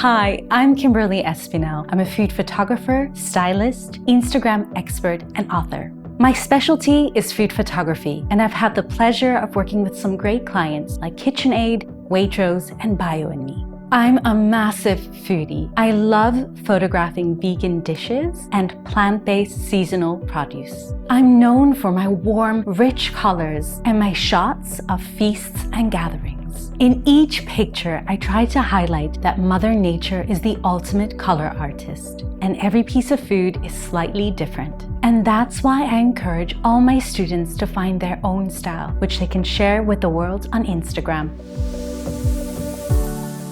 Hi, I'm Kimberly Espinel. I'm a food photographer, stylist, Instagram expert, and author. My specialty is food photography, and I've had the pleasure of working with some great clients like KitchenAid, Waitrose, and Bio&Me. I'm a massive foodie. I love photographing vegan dishes and plant-based seasonal produce. I'm known for my warm, rich colors and my shots of feasts and gatherings. In each picture, I try to highlight that Mother Nature is the ultimate color artist, and every piece of food is slightly different. And that's why I encourage all my students to find their own style, which they can share with the world on Instagram.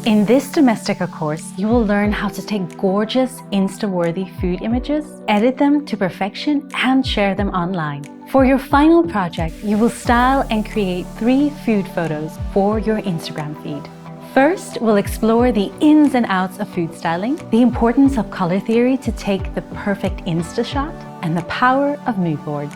In this Domestika course, you will learn how to take gorgeous, Insta-worthy food images, edit them to perfection, and share them online. For your final project, you will style and create 3 food photos for your Instagram feed. First, we'll explore the ins and outs of food styling, the importance of color theory to take the perfect Insta shot, and the power of mood boards.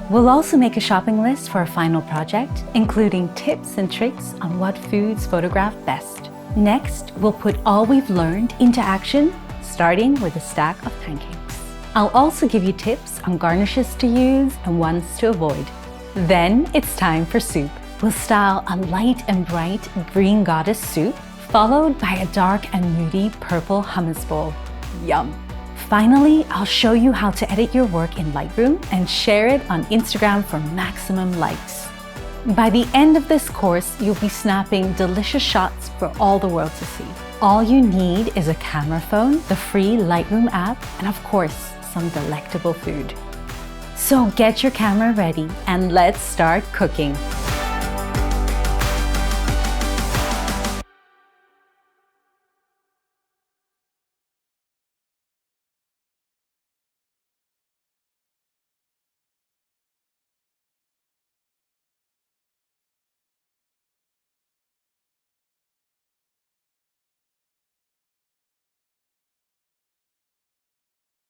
We'll also make a shopping list for our final project, including tips and tricks on what foods photograph best. Next, we'll put all we've learned into action, starting with a stack of pancakes. I'll also give you tips on garnishes to use and ones to avoid. Then it's time for soup. We'll style a light and bright green goddess soup, followed by a dark and moody purple hummus bowl. Yum! Finally, I'll show you how to edit your work in Lightroom and share it on Instagram for maximum likes. By the end of this course, you'll be snapping delicious shots for all the world to see. All you need is a camera phone, the free Lightroom app, and of course, some delectable food. So get your camera ready and let's start cooking.